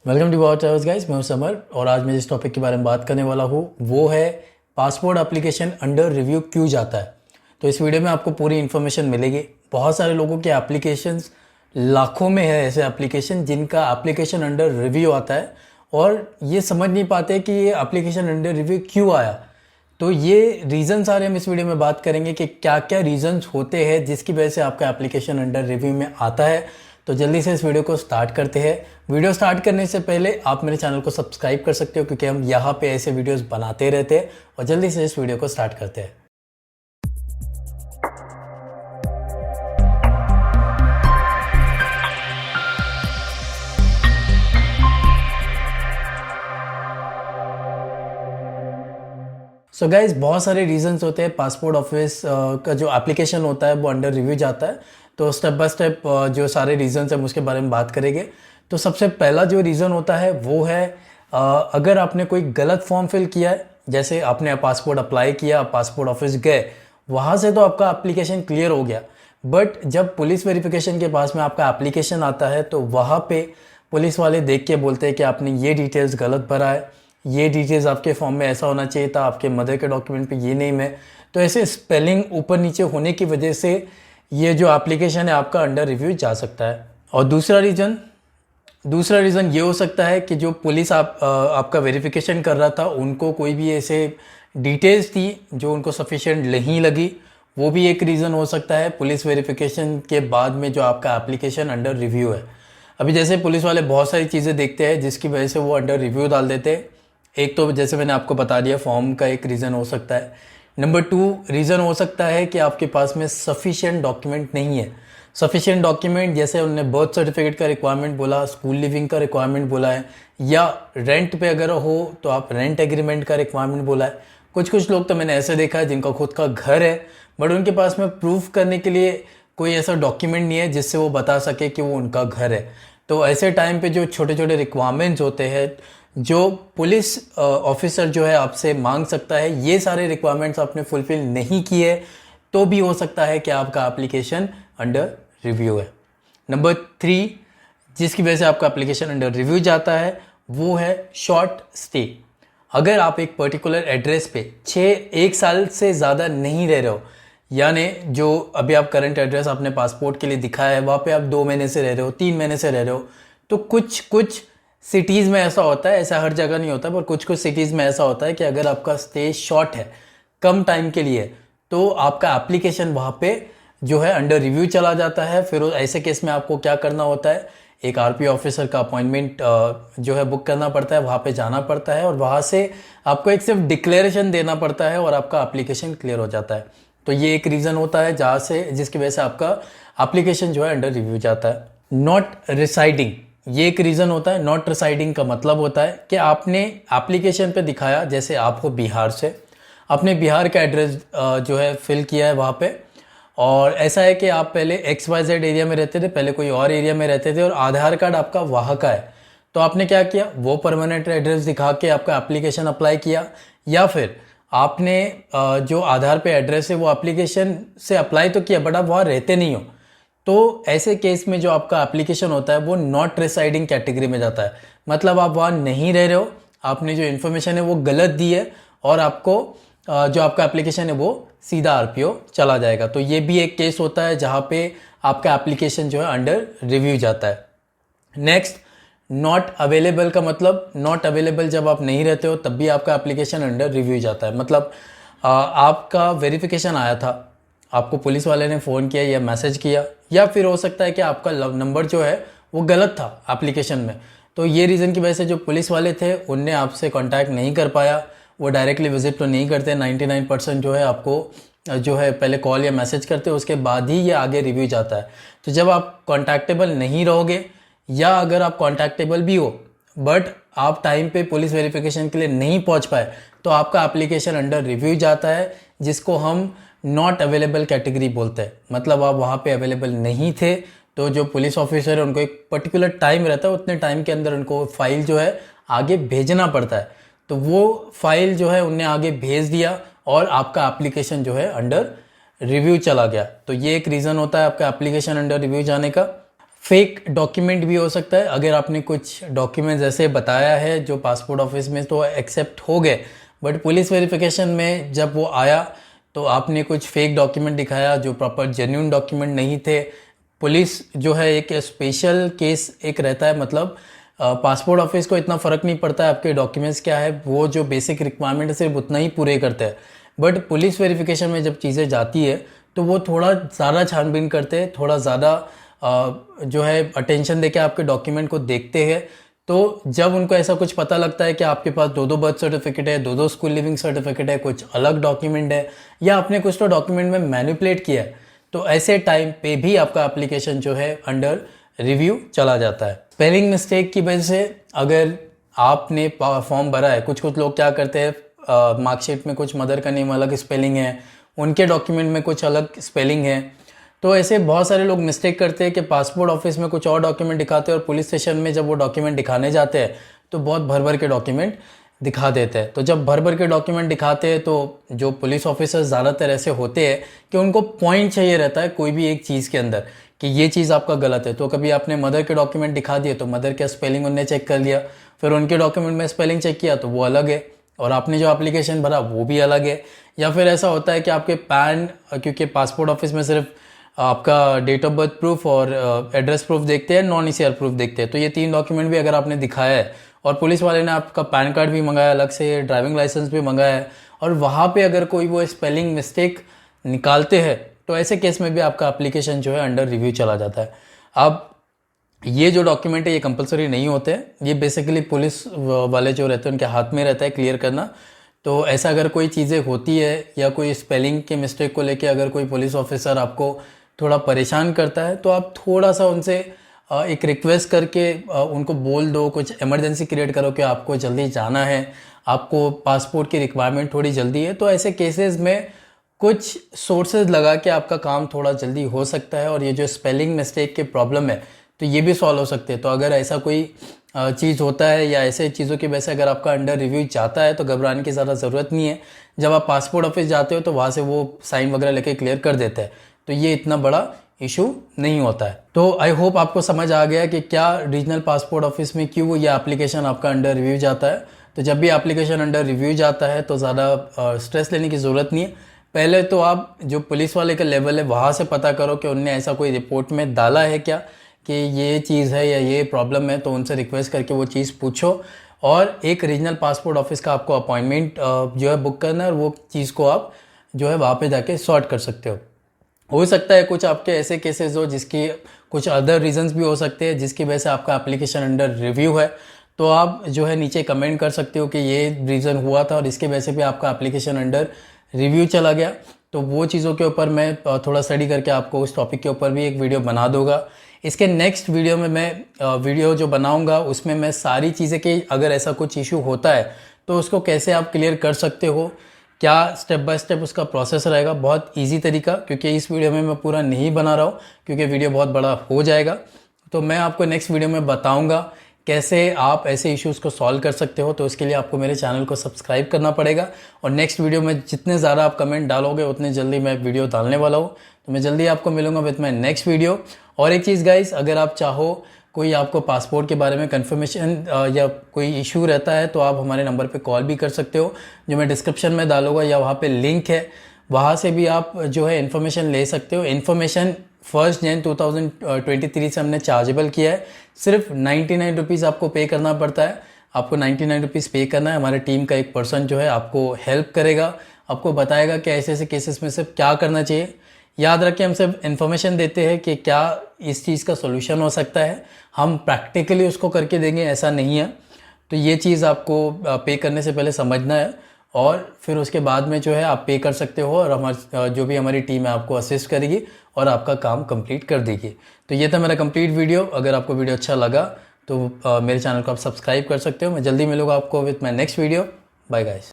Welcome to our travels guys. मैं हूं summer और आज मैं जिस टॉपिक के बारे में बात करने वाला हूं वो है पासपोर्ट एप्लीकेशन अंडर रिव्यू क्यों जाता है। तो इस वीडियो में आपको पूरी इन्फॉर्मेशन मिलेगी। बहुत सारे लोगों के एप्लीकेशंस लाखों में है ऐसे एप्लीकेशन जिनका एप्लीकेशन अंडर रिव्यू आता है और ये समझ नहीं पाते कि ये एप्लीकेशन अंडर रिव्यू क्यों आया। तो ये रीज़न सारे हम इस वीडियो में बात करेंगे कि क्या क्या रीजंस होते हैं जिसकी वजह से आपका एप्लीकेशन अंडर रिव्यू में आता है। तो जल्दी से इस वीडियो को स्टार्ट करते हैं। वीडियो स्टार्ट करने से पहले आप मेरे चैनल को सब्सक्राइब कर सकते हो क्योंकि हम यहाँ पे ऐसे वीडियोस बनाते रहते हैं। और जल्दी से इस वीडियो को स्टार्ट करते हैं। सो गाइज बहुत सारे रीजंस होते हैं। पासपोर्ट ऑफिस का जो एप्लीकेशन होता है वो अंडर रिव्यू जाता है। तो स्टेप बाय स्टेप जो सारे रीजंस हैं उसके बारे में बात करेंगे। तो सबसे पहला जो रीज़न होता है वो है अगर आपने कोई गलत फॉर्म फिल किया है, जैसे आपने पासपोर्ट अप्लाई किया, पासपोर्ट ऑफिस गए, वहाँ से तो आपका एप्लीकेशन क्लियर हो गया। बट जब पुलिस वेरिफिकेशन के पास में आपका एप्लीकेशन आता है तो वहाँ पे पुलिस वाले देख के बोलते हैं कि आपने ये डिटेल्स गलत भरा है, ये डिटेल्स आपके फॉर्म में ऐसा होना चाहिए था, आपके मदर के डॉक्यूमेंट पे ये नेम है। तो ऐसे स्पेलिंग ऊपर नीचे होने की वजह से ये जो एप्लीकेशन है आपका अंडर रिव्यू जा सकता है। और दूसरा रीज़न ये हो सकता है कि जो पुलिस आपका वेरिफिकेशन कर रहा था उनको कोई भी ऐसे डिटेल्स थी जो उनको सफिशिएंट नहीं लगी। वो भी एक रीज़न हो सकता है पुलिस वेरिफिकेशन के बाद में जो आपका एप्लीकेशन अंडर रिव्यू है। अभी जैसे पुलिस वाले बहुत सारी चीज़ें देखते हैं जिसकी वजह से वो अंडर रिव्यू डाल देते हैं। एक तो जैसे मैंने आपको बता दिया फॉर्म का एक रीज़न हो सकता है। नंबर 2 रीज़न हो सकता है कि आपके पास में सफिशिएंट डॉक्यूमेंट नहीं है। सफिशिएंट डॉक्यूमेंट जैसे उन्होंने बर्थ सर्टिफिकेट का रिक्वायरमेंट बोला, स्कूल लिविंग का रिक्वायरमेंट बोला है, या रेंट पे अगर हो तो आप रेंट एग्रीमेंट का रिक्वायरमेंट बोला है। कुछ लोग तो मैंने ऐसे देखा है जिनका खुद का घर है बट उनके पास में प्रूफ करने के लिए कोई ऐसा डॉक्यूमेंट नहीं है जिससे वो बता सके कि वो उनका घर है। तो ऐसे टाइम पे जो छोटे छोटे रिक्वायरमेंट्स होते हैं जो पुलिस ऑफिसर जो है आपसे मांग सकता है, ये सारे रिक्वायरमेंट्स आपने फुलफिल नहीं किए तो भी हो सकता है कि आपका एप्लीकेशन अंडर रिव्यू है। नंबर 3 जिसकी वजह से आपका एप्लीकेशन अंडर रिव्यू जाता है वो है शॉर्ट स्टे। अगर आप एक पर्टिकुलर एड्रेस पे 1 साल से ज़्यादा नहीं रह रहे हो, यानी जो अभी आप करंट एड्रेस आपने पासपोर्ट के लिए दिखाया है वहाँ पे आप 2 महीने से रह रहे हो, 3 महीने से रह रहे हो, तो कुछ सिटीज़ में ऐसा होता है, ऐसा हर जगह नहीं होता पर कुछ सिटीज़ में ऐसा होता है कि अगर आपका स्टे शॉर्ट है, कम टाइम के लिए, तो आपका एप्लीकेशन वहाँ पे जो है अंडर रिव्यू चला जाता है। फिर ऐसे केस में आपको क्या करना होता है, एक आरपी ऑफिसर का अपॉइंटमेंट जो है बुक करना पड़ता है, वहाँ पे जाना पड़ता है और वहाँ से आपको एक सिर्फ डिक्लेरेशन देना पड़ता है और आपका एप्लीकेशन क्लियर हो जाता है। तो ये एक रीज़न होता है जिसकी वजह से आपका एप्लीकेशन जो है अंडर रिव्यू जाता है। नॉट रिसाइडिंग, ये एक रीज़न होता है। नॉट रिसाइडिंग का मतलब होता है कि आपने एप्लीकेशन पे दिखाया, जैसे आप हो बिहार से, आपने बिहार का एड्रेस जो है फिल किया है वहाँ पे, और ऐसा है कि आप पहले XYZ एरिया में रहते थे, पहले कोई और एरिया में रहते थे और आधार कार्ड आपका वहाँ का है। तो आपने क्या किया, वो परमानेंट एड्रेस दिखा के आपका एप्लीकेशन अप्लाई किया, या फिर आपने जो आधार पे एड्रेस है वो एप्लीकेशन से अप्लाई तो किया बट आप वहाँ रहते नहीं हो। तो ऐसे केस में जो आपका एप्लीकेशन होता है वो नॉट रिसाइडिंग कैटेगरी में जाता है। मतलब आप वहाँ नहीं रह रहे हो, आपने जो इन्फॉर्मेशन है वो गलत दी है और आपको जो आपका एप्लीकेशन है वो सीधा आरपीओ चला जाएगा। तो ये भी एक केस होता है जहाँ पे आपका एप्लीकेशन जो है अंडर रिव्यू जाता है। नेक्स्ट, नॉट अवेलेबल का मतलब, नॉट अवेलेबल जब आप नहीं रहते हो तब भी आपका एप्लीकेशन अंडर रिव्यू जाता है। मतलब आपका वेरिफिकेशन आया था, आपको पुलिस वाले ने फ़ोन किया या मैसेज किया, या फिर हो सकता है कि आपका नंबर जो है वो गलत था एप्लीकेशन में। तो ये रीज़न की वजह से जो पुलिस वाले थे उनने आपसे कांटेक्ट नहीं कर पाया, वो डायरेक्टली विजिट तो नहीं करते। 99% जो है आपको जो है पहले कॉल या मैसेज करते, उसके बाद ही ये आगे रिव्यू जाता है। तो जब आप कॉन्टैक्टेबल नहीं रहोगे या अगर आप कॉन्टैक्टेबल भी हो बट आप टाइम पे पुलिस वेरिफिकेशन के लिए नहीं पहुंच पाए तो आपका एप्लीकेशन अंडर रिव्यू जाता है, जिसको हम नॉट अवेलेबल कैटेगरी बोलते हैं। मतलब आप वहाँ पे अवेलेबल नहीं थे तो जो पुलिस ऑफिसर है उनको एक पर्टिकुलर टाइम रहता है, उतने टाइम के अंदर उनको फाइल जो है आगे भेजना पड़ता है। तो वो फाइल जो है उनने आगे भेज दिया और आपका एप्लीकेशन जो है अंडर रिव्यू चला गया। तो ये एक रीज़न होता है आपका एप्लीकेशन अंडर रिव्यू जाने का। फेक डॉक्यूमेंट भी हो सकता है। अगर आपने कुछ डॉक्यूमेंट जैसे बताया है जो पासपोर्ट ऑफिस में तो एक्सेप्ट हो गए, बट पुलिस वेरिफिकेशन में जब वो आया तो आपने कुछ फेक डॉक्यूमेंट दिखाया जो प्रॉपर जेन्युइन डॉक्यूमेंट नहीं थे। पुलिस जो है एक स्पेशल केस एक रहता है, मतलब पासपोर्ट ऑफिस को इतना फ़र्क नहीं पड़ता है आपके डॉक्यूमेंट्स क्या है, वो जो बेसिक रिक्वायरमेंट है सिर्फ उतना ही पूरे करते हैं। बट पुलिस वेरिफिकेशन में जब चीज़ें जाती है तो वो थोड़ा ज़्यादा छानबीन करते हैं, थोड़ा ज़्यादा जो है अटेंशन देके आपके डॉक्यूमेंट को देखते हैं। तो जब उनको ऐसा कुछ पता लगता है कि आपके पास दो बर्थ सर्टिफिकेट है, दो स्कूल लिविंग सर्टिफिकेट है, कुछ अलग डॉक्यूमेंट है, या आपने कुछ तो डॉक्यूमेंट में मैनिपुलेट किया है, तो ऐसे टाइम पे भी आपका एप्लीकेशन जो है अंडर रिव्यू चला जाता है। स्पेलिंग मिस्टेक की वजह से अगर आपने फॉर्म भरा है, कुछ लोग क्या करते हैं, मार्कशीट में कुछ मदर का नेम अलग स्पेलिंग है, उनके डॉक्यूमेंट में कुछ अलग स्पेलिंग है, तो ऐसे बहुत सारे लोग मिस्टेक करते हैं कि पासपोर्ट ऑफिस में कुछ और डॉक्यूमेंट दिखाते हैं और पुलिस स्टेशन में जब वो डॉक्यूमेंट दिखाने जाते हैं तो बहुत भर के डॉक्यूमेंट दिखा देते हैं। तो जब भर के डॉक्यूमेंट दिखाते हैं तो जो पुलिस ऑफिसर्स ज़्यादातर ऐसे होते हैं कि उनको पॉइंट चाहिए रहता है कोई भी एक चीज़ के अंदर कि ये चीज़ आपका गलत है। तो कभी आपने मदर के डॉक्यूमेंट दिखा दिए तो मदर का स्पेलिंग उनने चेक कर लिया, फिर उनके डॉक्यूमेंट में स्पेलिंग चेक किया तो वो अलग है, और आपने जो एप्लीकेशन भरा वो भी अलग है। या फिर ऐसा होता है कि आपके पैन, क्योंकि पासपोर्ट ऑफिस में सिर्फ आपका डेट ऑफ बर्थ प्रूफ और एड्रेस प्रूफ देखते हैं, नॉन ईसीआर प्रूफ देखते हैं, तो ये 3 डॉक्यूमेंट भी अगर आपने दिखाया है और पुलिस वाले ने आपका पैन कार्ड भी मंगाया अलग से, ड्राइविंग लाइसेंस भी मंगाया है, और वहाँ पे अगर कोई वो स्पेलिंग मिस्टेक निकालते हैं तो ऐसे केस में भी आपका एप्लीकेशन जो है अंडर रिव्यू चला जाता है। अब ये जो डॉक्यूमेंट है ये कंपलसरी नहीं होते हैं, ये बेसिकली पुलिस वाले जो रहते हैं उनके हाथ में रहता है क्लियर करना। तो ऐसा अगर कोई चीज़ें होती है या कोई स्पेलिंग के मिस्टेक को लेके अगर कोई पुलिस ऑफिसर आपको थोड़ा परेशान करता है तो आप थोड़ा सा उनसे एक रिक्वेस्ट करके उनको बोल दो, कुछ इमरजेंसी क्रिएट करो कि आपको जल्दी जाना है, आपको पासपोर्ट की रिक्वायरमेंट थोड़ी जल्दी है। तो ऐसे केसेस में कुछ सोर्सेज लगा के आपका काम थोड़ा जल्दी हो सकता है, और ये जो स्पेलिंग मिस्टेक के प्रॉब्लम है तो ये भी सॉल्व हो सकते हैं। तो अगर ऐसा कोई चीज़ होता है या ऐसे चीज़ों की वजह से अगर आपका अंडर रिव्यू जाता है तो घबराने की ज़्यादा ज़रूरत नहीं है। जब आप पासपोर्ट ऑफिस जाते हो तो वहाँ से वो साइन वगैरह लेके क्लियर कर देते हैं, तो ये इतना बड़ा इशू नहीं होता है। तो आई होप आपको समझ आ गया कि क्या रीजनल पासपोर्ट ऑफिस में क्यों ये एप्लीकेशन आपका अंडर रिव्यू जाता है। तो जब भी एप्लीकेशन अंडर रिव्यू जाता है तो ज़्यादा स्ट्रेस लेने की ज़रूरत नहीं है। पहले तो आप जो पुलिस वाले का लेवल है वहाँ से पता करो कि उनने ऐसा कोई रिपोर्ट में डाला है क्या कि ये चीज़ है या ये प्रॉब्लम है, तो उनसे रिक्वेस्ट करके वो चीज़ पूछो, और एक रीजनल पासपोर्ट ऑफिस का आपको अपॉइंटमेंट जो है बुक करना है, और वो चीज़ को आप जो है वहाँ पे जाके सॉर्ट कर सकते हो सकता है कुछ आपके ऐसे केसेस हो जिसकी कुछ अदर रीजंस भी हो सकते हैं जिसकी वजह से आपका एप्लीकेशन अंडर रिव्यू है, तो आप जो है नीचे कमेंट कर सकते हो कि ये रीज़न हुआ था और इसके वजह से भी आपका एप्लीकेशन अंडर रिव्यू चला गया। तो वो चीज़ों के ऊपर मैं थोड़ा स्टडी करके आपको उस टॉपिक के ऊपर भी एक वीडियो बना दूंगा। इसके नेक्स्ट वीडियो में मैं वीडियो जो बनाऊंगा उसमें मैं सारी चीज़ें कि अगर ऐसा कुछ इशू होता है तो उसको कैसे आप क्लियर कर सकते हो, क्या स्टेप बाय स्टेप उसका प्रोसेस रहेगा, बहुत इजी तरीका, क्योंकि इस वीडियो में मैं पूरा नहीं बना रहा हूँ क्योंकि वीडियो बहुत बड़ा हो जाएगा। तो मैं आपको नेक्स्ट वीडियो में बताऊँगा कैसे आप ऐसे इश्यूज़ को सॉल्व कर सकते हो। तो इसके लिए आपको मेरे चैनल को सब्सक्राइब करना पड़ेगा, और नेक्स्ट वीडियो में जितने ज़्यादा आप कमेंट डालोगे उतने जल्दी मैं वीडियो डालने वाला हूँ। तो मैं जल्दी आपको मिलूंगा विद माई नेक्स्ट वीडियो। और एक चीज़ गाइस, अगर आप चाहो कोई आपको पासपोर्ट के बारे में कंफर्मेशन या कोई इशू रहता है तो आप हमारे नंबर पे कॉल भी कर सकते हो, जो मैं डिस्क्रिप्शन में डालूंगा या वहाँ पे लिंक है, वहाँ से भी आप जो है इन्फॉर्मेशन ले सकते हो। इन्फॉर्मेशन 1 जनवरी 2023 से हमने चार्जेबल किया है, सिर्फ 99 रुपीज़ आपको पे करना पड़ता है। आपको 99 रुपीज़ पे करना है, हमारे टीम का एक पर्सन जो है आपको हेल्प करेगा, आपको बताएगा कि ऐसे ऐसे केसेस में सिर्फ क्या करना चाहिए। याद रखें, हम सिर्फ इन्फॉर्मेशन देते हैं कि क्या इस चीज़ का सोल्यूशन हो सकता है, हम प्रैक्टिकली उसको करके देंगे ऐसा नहीं है। तो ये चीज़ आपको पे करने से पहले समझना है, और फिर उसके बाद में जो है आप पे कर सकते हो, और हमारी जो भी हमारी टीम है आपको असिस्ट करेगी और आपका काम कंप्लीट कर देगी। तो ये था मेरा कंप्लीट वीडियो। अगर आपको वीडियो अच्छा लगा तो मेरे चैनल को आप सब्सक्राइब कर सकते हो। मैं जल्दी मिलूंगा आपको with my next video. Bye guys.